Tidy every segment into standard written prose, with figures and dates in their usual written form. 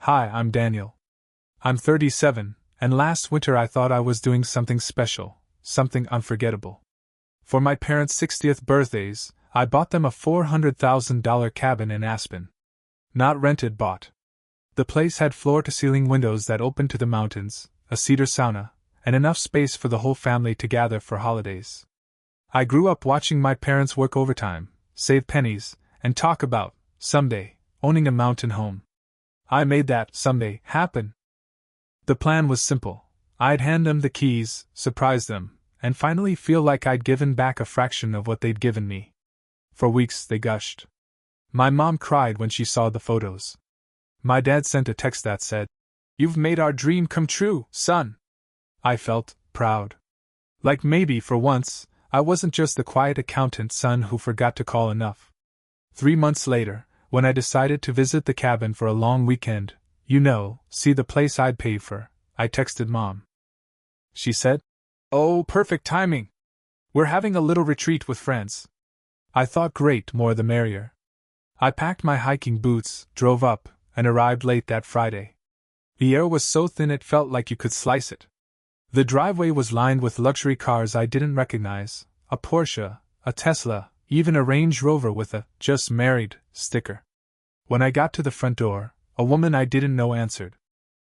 Hi, I'm Daniel. I'm 37, and last winter I thought I was doing something special, something unforgettable. For my parents' 60th birthdays, I bought them a $400,000 cabin in Aspen. Not rented, bought. The place had floor-to-ceiling windows that opened to the mountains, a cedar sauna, and enough space for the whole family to gather for holidays. I grew up watching my parents work overtime, save pennies, and talk about, someday, owning a mountain home. I made that someday happen. The plan was simple. I'd hand them the keys, surprise them, and finally feel like I'd given back a fraction of what they'd given me. For weeks they gushed. My mom cried when she saw the photos. My dad sent a text that said, "You've made our dream come true, son." I felt proud. Like maybe, for once, I wasn't just the quiet accountant son who forgot to call enough. 3 months later, when I decided to visit the cabin for a long weekend, see the place I'd paid for, I texted Mom. She said, "Oh, perfect timing. We're having a little retreat with friends." I thought great, more the merrier. I packed my hiking boots, drove up, and arrived late that Friday. The air was so thin it felt like you could slice it. The driveway was lined with luxury cars I didn't recognize, a Porsche, a Tesla, even a Range Rover with a "Just Married" sticker. When I got to the front door, a woman I didn't know answered.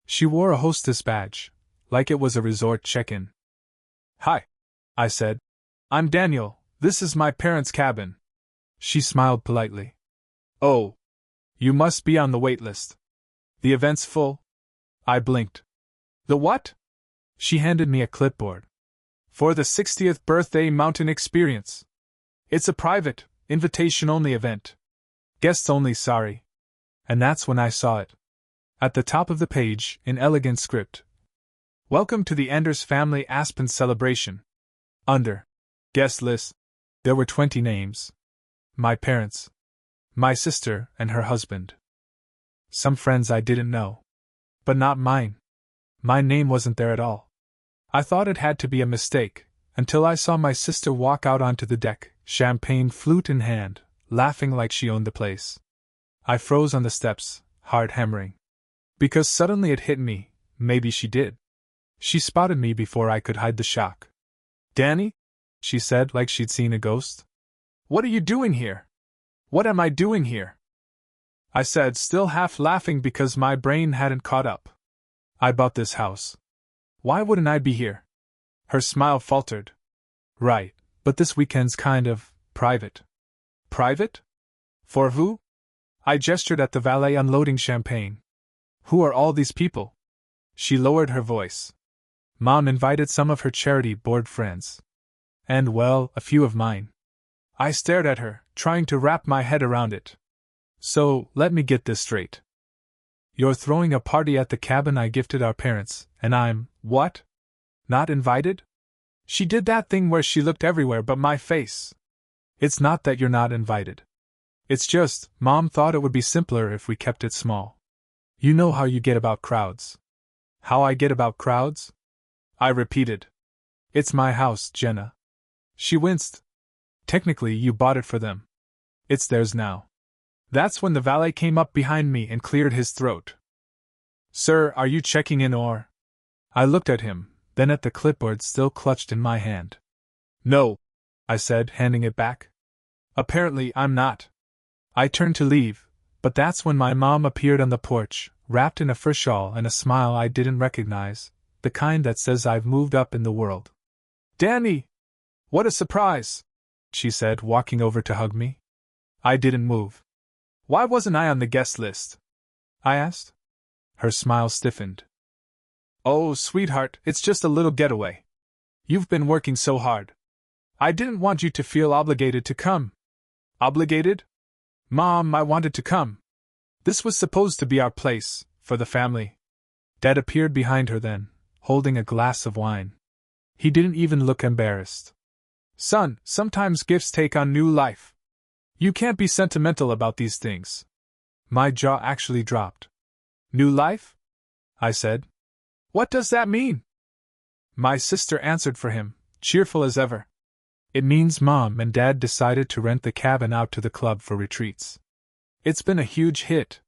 She wore a hostess badge, like it was a resort check-in. "Hi," I said. "I'm Daniel, this is my parents' cabin." She smiled politely. "Oh, you must be on the wait list. The event's full?" I blinked. "The what?" She handed me a clipboard. "For the 60th Birthday Mountain Experience. It's a private, invitation-only event. Guests only, sorry." And that's when I saw it. At the top of the page, in elegant script, "Welcome to the Anders Family Aspen Celebration." Under guest list, there were 20 names. My parents, my sister, and her husband. Some friends I didn't know. But not mine. My name wasn't there at all. I thought it had to be a mistake, until I saw my sister walk out onto the deck, champagne flute in hand, laughing like she owned the place. I froze on the steps, heart hammering. Because suddenly it hit me, maybe she did. She spotted me before I could hide the shock. "Danny?" she said, like she'd seen a ghost. "What are you doing here? What am I doing here?" I said, still half laughing because my brain hadn't caught up. "I bought this house. Why wouldn't I be here?" Her smile faltered. "Right, but this weekend's kind of private." "Private? For who?" I gestured at the valet unloading champagne. "Who are all these people?" She lowered her voice. "Mom invited some of her charity board friends. And, well, a few of mine." I stared at her, trying to wrap my head around it. "So, let me get this straight. You're throwing a party at the cabin I gifted our parents, and I'm, what? Not invited?" She did that thing where she looked everywhere but my face. "It's not that you're not invited. It's just, Mom thought it would be simpler if we kept it small. You know how you get about crowds." "How I get about crowds?" I repeated. "It's my house, Jenna." She winced. "Technically, you bought it for them. It's theirs now." That's when the valet came up behind me and cleared his throat. "Sir, are you checking in or?" I looked at him, then at the clipboard still clutched in my hand. "No," I said, handing it back. "Apparently, I'm not." I turned to leave, but that's when my mom appeared on the porch, wrapped in a fur shawl and a smile I didn't recognize, the kind that says I've moved up in the world. "Danny! What a surprise!" she said, walking over to hug me. I didn't move. "Why wasn't I on the guest list?" I asked. Her smile stiffened. "Oh, sweetheart, it's just a little getaway. You've been working so hard. I didn't want you to feel obligated to come." "Obligated? Mom, I wanted to come. This was supposed to be our place, for the family." Dad appeared behind her then, holding a glass of wine. He didn't even look embarrassed. "Son, sometimes gifts take on new life. You can't be sentimental about these things." My jaw actually dropped. "New life?" I said. "What does that mean?" My sister answered for him, cheerful as ever. "It means Mom and Dad decided to rent the cabin out to the club for retreats. It's been a huge hit."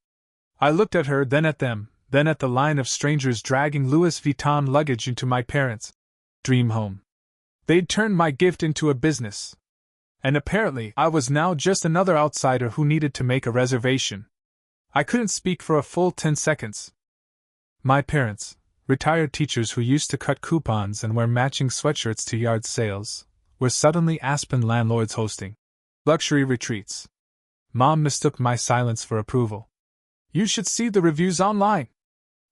I looked at her, then at them, then at the line of strangers dragging Louis Vuitton luggage into my parents' dream home. They'd turned my gift into a business. And apparently, I was now just another outsider who needed to make a reservation. I couldn't speak for a full 10 seconds. My parents, retired teachers who used to cut coupons and wear matching sweatshirts to yard sales, were suddenly Aspen landlords hosting luxury retreats. Mom mistook my silence for approval. "You should see the reviews online.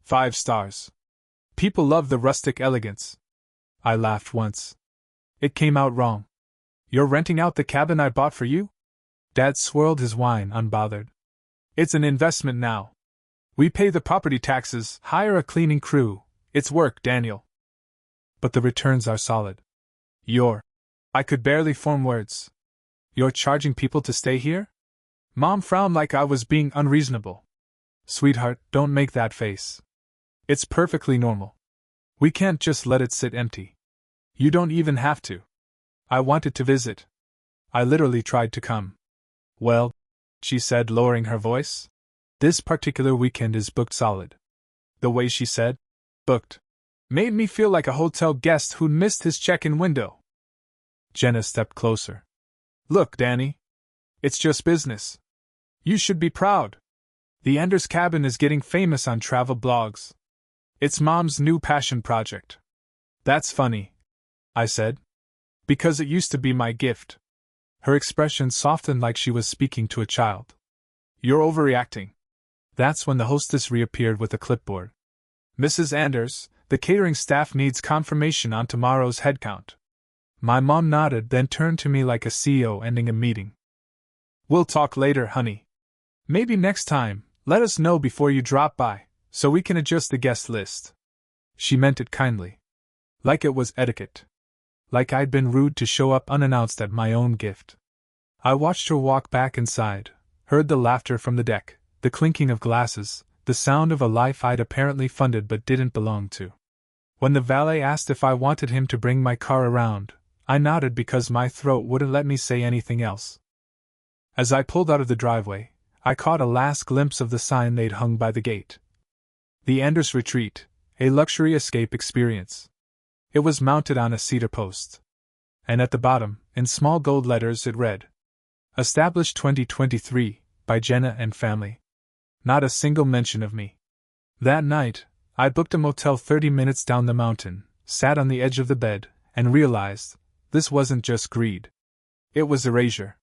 5 stars. People love the rustic elegance." I laughed once. It came out wrong. "You're renting out the cabin I bought for you?" Dad swirled his wine, unbothered. "It's an investment now. We pay the property taxes, hire a cleaning crew. It's work, Daniel. But the returns are solid." I could barely form words. "You're charging people to stay here?" Mom frowned like I was being unreasonable. "Sweetheart, don't make that face. It's perfectly normal. We can't just let it sit empty. You don't even have to. I wanted to visit. I literally tried to come." "Well," she said, lowering her voice, "this particular weekend is booked solid." The way she said, "booked," made me feel like a hotel guest who'd missed his check-in window. Jenna stepped closer. "Look, Danny. It's just business. You should be proud. The Anders cabin is getting famous on travel blogs. It's Mom's new passion project." "That's funny," I said. "Because it used to be my gift." Her expression softened like she was speaking to a child. "You're overreacting." That's when the hostess reappeared with a clipboard. "Mrs. Anders, the catering staff needs confirmation on tomorrow's headcount." My mom nodded, then turned to me like a CEO ending a meeting. "We'll talk later, honey. Maybe next time, let us know before you drop by, so we can adjust the guest list." She meant it kindly. Like it was etiquette. Like I'd been rude to show up unannounced at my own gift. I watched her walk back inside, heard the laughter from the deck, the clinking of glasses, the sound of a life I'd apparently funded but didn't belong to. When the valet asked if I wanted him to bring my car around, I nodded because my throat wouldn't let me say anything else. As I pulled out of the driveway, I caught a last glimpse of the sign they'd hung by the gate. The Anders Retreat, a luxury escape experience. It was mounted on a cedar post. And at the bottom, in small gold letters, it read, "Established 2023, by Jenna and family." Not a single mention of me. That night, I booked a motel 30 minutes down the mountain, sat on the edge of the bed, and realized this wasn't just greed. It was erasure.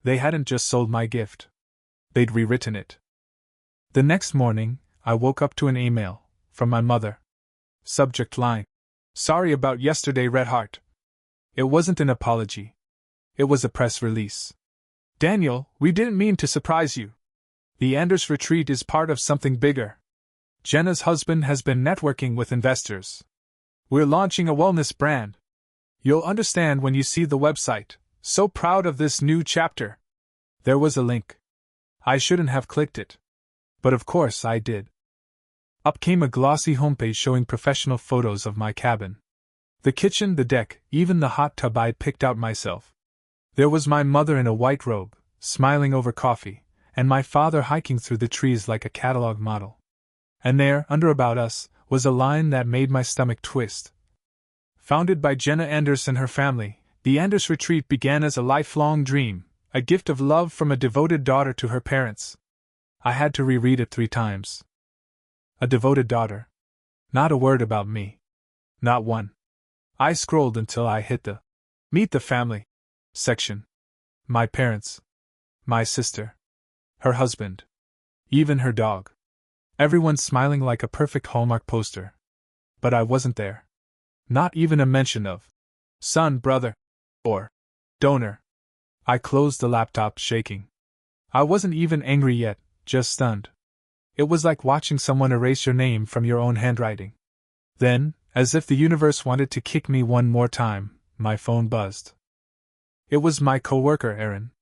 They hadn't just sold my gift. They'd rewritten it. The next morning, I woke up to an email from my mother. Subject line: "Sorry about yesterday, Red Heart." It wasn't an apology. It was a press release. "Daniel, we didn't mean to surprise you. The Anders Retreat is part of something bigger. Jenna's husband has been networking with investors. We're launching a wellness brand. You'll understand when you see the website. So proud of this new chapter." There was a link. I shouldn't have clicked it. But of course I did. Up came a glossy homepage showing professional photos of my cabin. The kitchen, the deck, even the hot tub I'd picked out myself. There was my mother in a white robe, smiling over coffee, and my father hiking through the trees like a catalog model. And there, under About Us, was a line that made my stomach twist. Founded by Jenna Anders and her family, the Anders Retreat began as a lifelong dream, a gift of love from a devoted daughter to her parents. I had to reread it 3 times. A devoted daughter. Not a word about me. Not one. I scrolled until I hit the Meet the Family section. My parents. My sister. Her husband. Even her dog. Everyone smiling like a perfect Hallmark poster. But I wasn't there. Not even a mention of son, brother, or donor. I closed the laptop, shaking. I wasn't even angry yet, just stunned. It was like watching someone erase your name from your own handwriting. Then, as if the universe wanted to kick me one more time, my phone buzzed. It was my coworker, Aaron.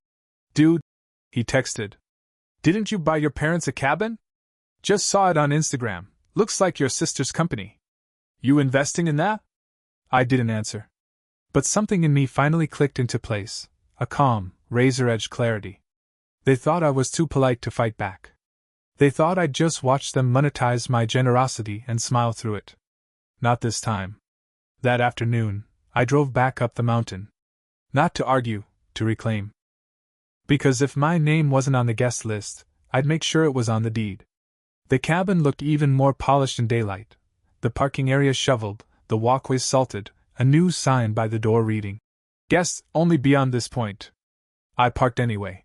"Dude," he texted. "Didn't you buy your parents a cabin? Just saw it on Instagram. Looks like your sister's company. You investing in that?" I didn't answer. But something in me finally clicked into place, a calm, razor-edge clarity. They thought I was too polite to fight back. They thought I'd just watch them monetize my generosity and smile through it. Not this time. That afternoon, I drove back up the mountain. Not to argue, to reclaim. Because if my name wasn't on the guest list, I'd make sure it was on the deed. The cabin looked even more polished in daylight, the parking area shoveled, the walkways salted, a new sign by the door reading, "Guests only beyond this point." I parked anyway.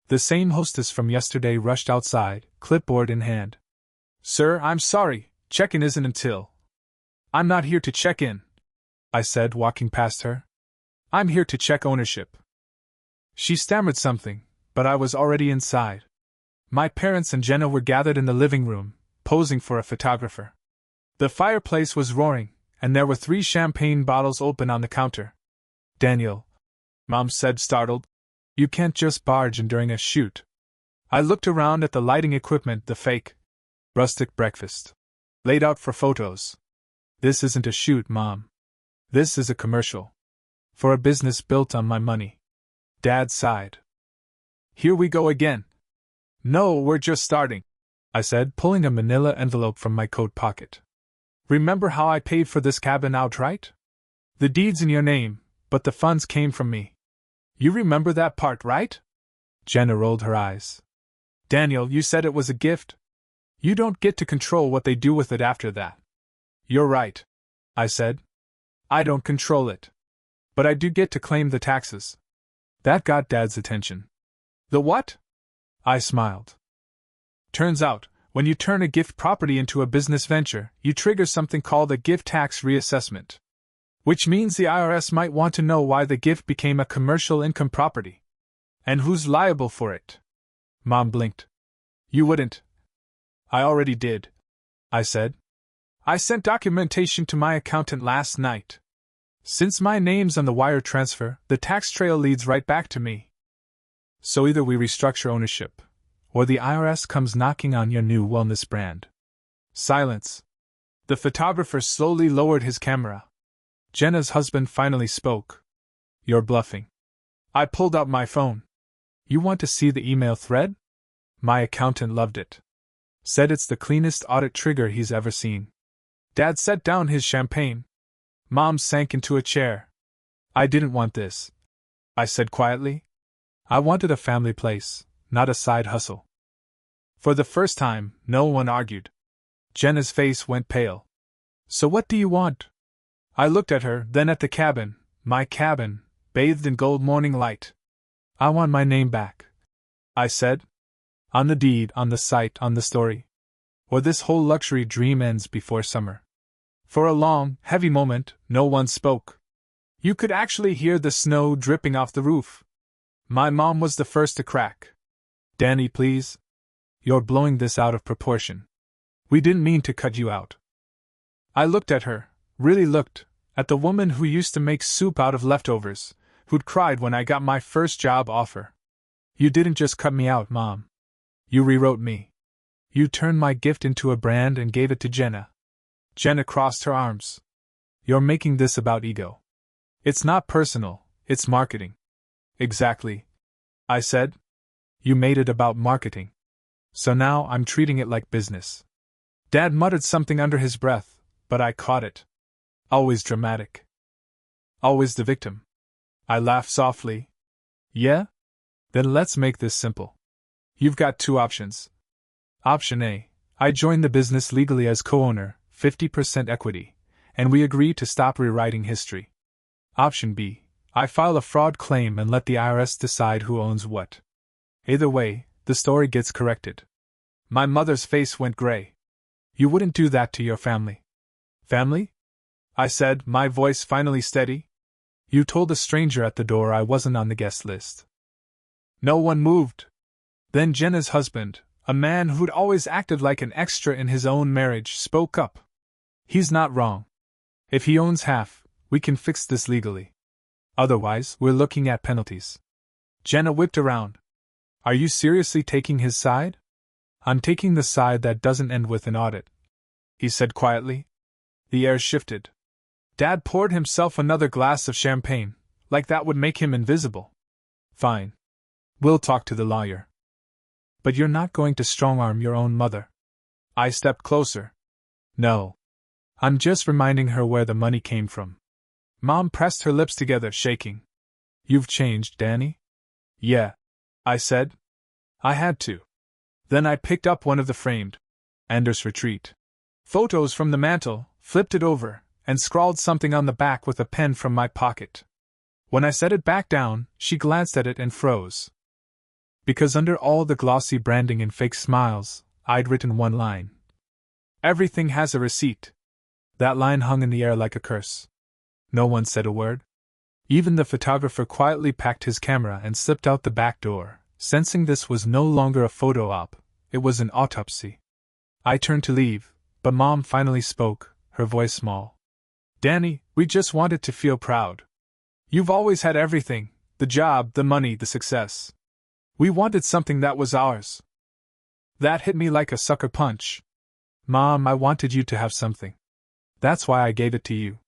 The same hostess from yesterday rushed outside, clipboard in hand. "Sir, I'm sorry, check-in isn't until." "I'm not here to check in," I said, walking past her. "I'm here to check ownership." She stammered something, but I was already inside. My parents and Jenna were gathered in the living room, posing for a photographer. The fireplace was roaring, and there were 3 champagne bottles open on the counter. "Daniel," Mom said, startled, "you can't just barge in during a shoot." I looked around at the lighting equipment, the fake, rustic breakfast, laid out for photos. "This isn't a shoot, Mom. This is a commercial. For a business built on my money." Dad sighed. "Here we go again." "No, we're just starting," I said, pulling a manila envelope from my coat pocket. "Remember how I paid for this cabin outright? The deed's in your name, but the funds came from me. You remember that part, right?" Jenna rolled her eyes. "Daniel, you said it was a gift. You don't get to control what they do with it after that." "You're right," I said. "I don't control it. But I do get to claim the taxes." That got Dad's attention. "The what?" I smiled. "Turns out, when you turn a gift property into a business venture, you trigger something called a gift tax reassessment. Which means the IRS might want to know why the gift became a commercial income property. And who's liable for it." Mom blinked. "You wouldn't." "I already did," I said. "I sent documentation to my accountant last night. Since my name's on the wire transfer, the tax trail leads right back to me. So either we restructure ownership, or the IRS comes knocking on your new wellness brand." Silence. The photographer slowly lowered his camera. Jenna's husband finally spoke. "You're bluffing." I pulled out my phone. "You want to see the email thread?" My accountant loved it. Said it's the cleanest audit trigger he's ever seen. Dad set down his champagne. Mom sank into a chair. "I didn't want this," I said quietly. "I wanted a family place, not a side hustle." For the first time, no one argued. Jenna's face went pale. "So what do you want?" I looked at her, then at the cabin, my cabin, bathed in gold morning light. "I want my name back," I said. "On the deed, on the site, on the story. Or this whole luxury dream ends before summer." For a long, heavy moment, no one spoke. You could actually hear the snow dripping off the roof. My mom was the first to crack. "Danny, please. You're blowing this out of proportion. We didn't mean to cut you out." I looked at her, really looked, at the woman who used to make soup out of leftovers, who'd cried when I got my first job offer. "You didn't just cut me out, Mom. You rewrote me. You turned my gift into a brand and gave it to Jenna." Jenna crossed her arms. "You're making this about ego. It's not personal, it's marketing." "Exactly," I said. "You made it about marketing. So now I'm treating it like business." Dad muttered something under his breath, but I caught it. "Always dramatic. Always the victim." I laughed softly. "Yeah? Then let's make this simple. You've got 2 options. Option A, I join the business legally as co-owner, 50% equity, and we agree to stop rewriting history. Option B, I file a fraud claim and let the IRS decide who owns what. Either way, the story gets corrected." My mother's face went gray. "You wouldn't do that to your family." "Family?" I said, my voice finally steady. "You told a stranger at the door I wasn't on the guest list." No one moved. Then Jenna's husband, a man who'd always acted like an extra in his own marriage, spoke up. "He's not wrong. If he owns half, we can fix this legally. Otherwise, we're looking at penalties." Jenna whipped around. "Are you seriously taking his side?" "I'm taking the side that doesn't end with an audit," he said quietly. The air shifted. Dad poured himself another glass of champagne, like that would make him invisible. "Fine. We'll talk to the lawyer." But you're not going to strong-arm your own mother. I stepped closer. No. I'm just reminding her where the money came from. Mom pressed her lips together, shaking. You've changed, Danny? Yeah, I said. I had to. Then I picked up one of the framed Ender's Retreat photos from the mantel, flipped it over, and scrawled something on the back with a pen from my pocket. When I set it back down, she glanced at it and froze. Because under all the glossy branding and fake smiles, I'd written one line. Everything has a receipt. That line hung in the air like a curse. No one said a word. Even the photographer quietly packed his camera and slipped out the back door, sensing this was no longer a photo op, it was an autopsy. I turned to leave, but Mom finally spoke, her voice small. Danny, we just wanted to feel proud. You've always had everything, the job, the money, the success. We wanted something that was ours. That hit me like a sucker punch. Mom, I wanted you to have something. That's why I gave it to you.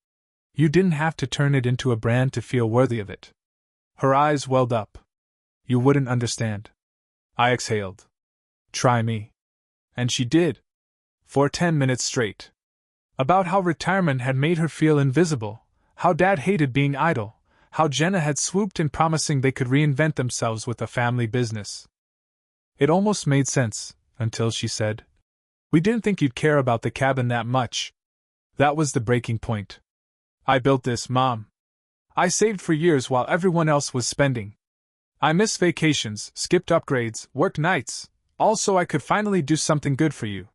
You didn't have to turn it into a brand to feel worthy of it. Her eyes welled up. You wouldn't understand. I exhaled. Try me. And she did. For 10 minutes straight. About how retirement had made her feel invisible, how Dad hated being idle, how Jenna had swooped in promising they could reinvent themselves with a family business. It almost made sense, until she said, We didn't think you'd care about the cabin that much. That was the breaking point. I built this, Mom. I saved for years while everyone else was spending. I missed vacations, skipped upgrades, worked nights, all so I could finally do something good for you.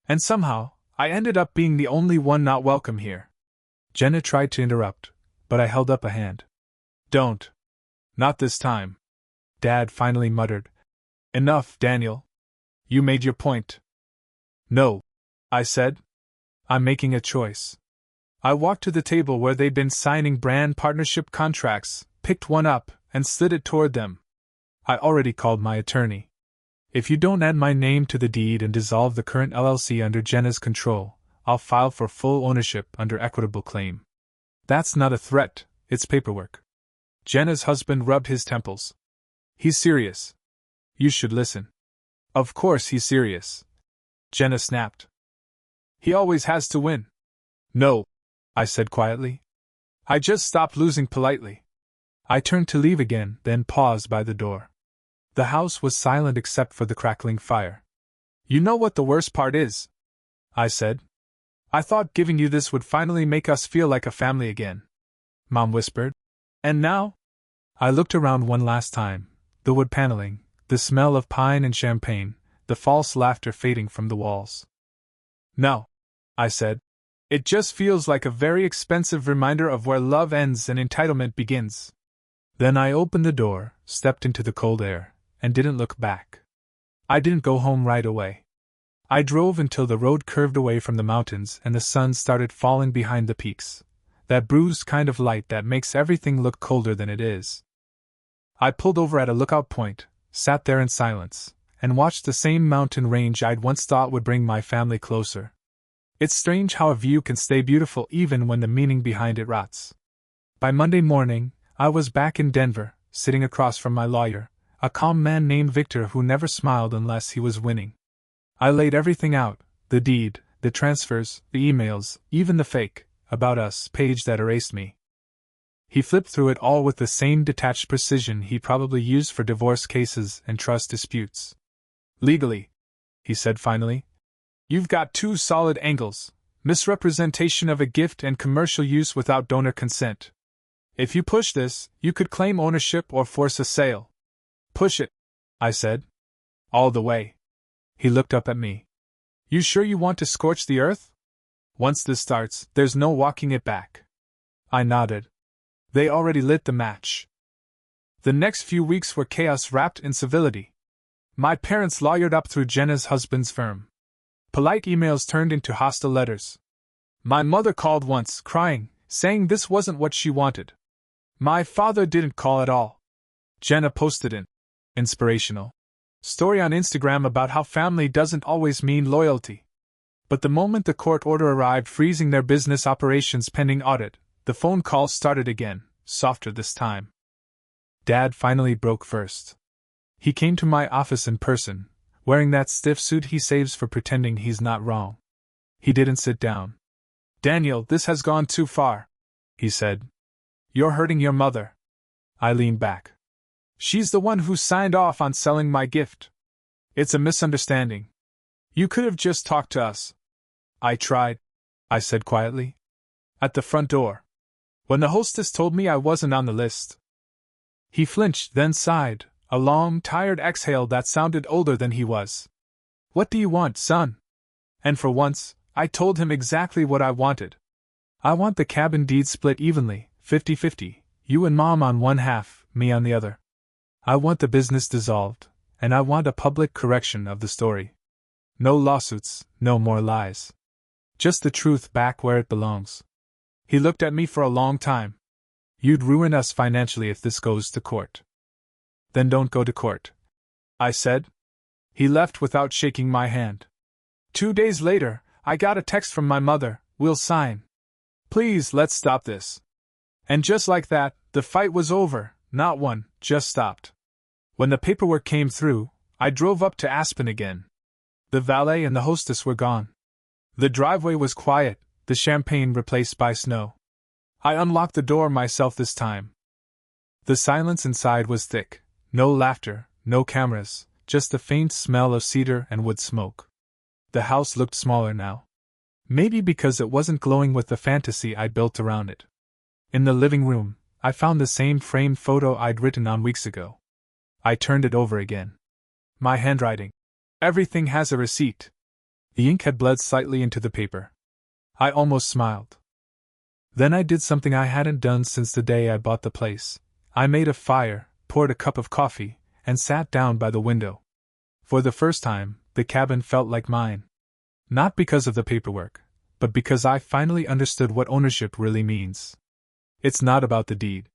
And somehow, I ended up being the only one not welcome here. Jenna tried to interrupt, but I held up a hand. Don't. Not this time. Dad finally muttered. Enough, Daniel. You made your point. No, I said. I'm making a choice. I walked to the table where they'd been signing brand partnership contracts, picked one up, and slid it toward them. I already called my attorney. If you don't add my name to the deed and dissolve the current LLC under Jenna's control, I'll file for full ownership under equitable claim. That's not a threat, it's paperwork. Jenna's husband rubbed his temples. He's serious. You should listen. Of course he's serious. Jenna snapped. He always has to win. No, I said quietly. I just stopped losing politely. I turned to leave again, then paused by the door. The house was silent except for the crackling fire. You know what the worst part is? I said. I thought giving you this would finally make us feel like a family again. Mom whispered. And now? I looked around one last time, the wood paneling, the smell of pine and champagne, the false laughter fading from the walls. No, I said. It just feels like a very expensive reminder of where love ends and entitlement begins. Then I opened the door, stepped into the cold air, and didn't look back. I didn't go home right away. I drove until the road curved away from the mountains and the sun started falling behind the peaks, that bruised kind of light that makes everything look colder than it is. I pulled over at a lookout point, sat there in silence, and watched the same mountain range I'd once thought would bring my family closer. It's strange how a view can stay beautiful even when the meaning behind it rots. By Monday morning, I was back in Denver, sitting across from my lawyer, a calm man named Victor who never smiled unless he was winning. I laid everything out, the deed, the transfers, the emails, even the fake, about us page that erased me. He flipped through it all with the same detached precision he probably used for divorce cases and trust disputes. Legally, he said finally, you've got two solid angles: misrepresentation of a gift and commercial use without donor consent. If you push this, you could claim ownership or force a sale. Push it, I said. All the way. He looked up at me. You sure you want to scorch the earth? Once this starts, there's no walking it back. I nodded. They already lit the match. The next few weeks were chaos wrapped in civility. My parents lawyered up through Jenna's husband's firm. Polite emails turned into hostile letters. My mother called once, crying, saying this wasn't what she wanted. My father didn't call at all. Jenna posted an inspirational story on Instagram about how family doesn't always mean loyalty. But the moment the court order arrived freezing their business operations pending audit, the phone calls started again, softer this time. Dad finally broke first. He came to my office in person, wearing that stiff suit he saves for pretending he's not wrong. He didn't sit down. "Daniel, this has gone too far," he said. "You're hurting your mother." I leaned back. "She's the one who signed off on selling my gift. It's a misunderstanding. You could have just talked to us." "I tried," I said quietly. "At the front door. When the hostess told me I wasn't on the list." He flinched, then sighed, a long, tired exhale that sounded older than he was. "What do you want, son?" And for once, I told him exactly what I wanted. "I want the cabin deed split evenly, 50-50, you and Mom on one half, me on the other. I want the business dissolved, and I want a public correction of the story. No lawsuits, no more lies. Just the truth back where it belongs." He looked at me for a long time. "You'd ruin us financially if this goes to court." "Then don't go to court," I said. He left without shaking my hand. 2 days later, I got a text from my mother, "We'll sign. Please, let's stop this." And just like that, the fight was over, not won, just stopped. When the paperwork came through, I drove up to Aspen again. The valet and the hostess were gone. The driveway was quiet, the champagne replaced by snow. I unlocked the door myself this time. The silence inside was thick. No laughter, no cameras, just the faint smell of cedar and wood smoke. The house looked smaller now. Maybe because it wasn't glowing with the fantasy I'd built around it. In the living room, I found the same framed photo I'd written on weeks ago. I turned it over again. My handwriting. Everything has a receipt. The ink had bled slightly into the paper. I almost smiled. Then I did something I hadn't done since the day I bought the place. I made a fire, poured a cup of coffee, and sat down by the window. For the first time, the cabin felt like mine. Not because of the paperwork, but because I finally understood what ownership really means. It's not about the deed.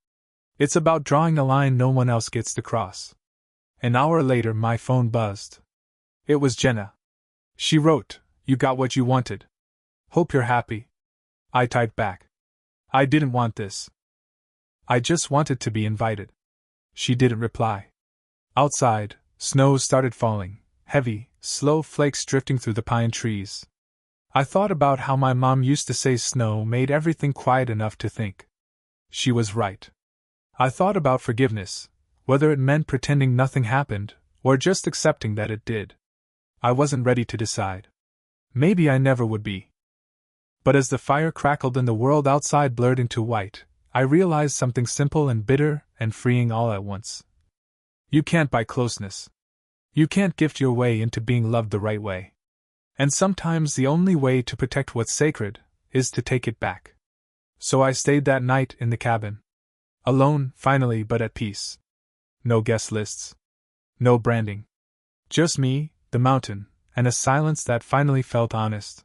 It's about drawing a line no one else gets to cross. An hour later, my phone buzzed. It was Jenna. She wrote, "You got what you wanted. Hope you're happy." I typed back. "I didn't want this. I just wanted to be invited." She didn't reply. Outside, snow started falling, heavy, slow flakes drifting through the pine trees. I thought about how my mom used to say snow made everything quiet enough to think. She was right. I thought about forgiveness, whether it meant pretending nothing happened, or just accepting that it did. I wasn't ready to decide. Maybe I never would be. But as the fire crackled and the world outside blurred into white, I realized something simple and bitter and freeing all at once. You can't buy closeness. You can't gift your way into being loved the right way. And sometimes the only way to protect what's sacred is to take it back. So I stayed that night in the cabin. Alone, finally, but at peace. No guest lists. No branding. Just me, the mountain, and a silence that finally felt honest.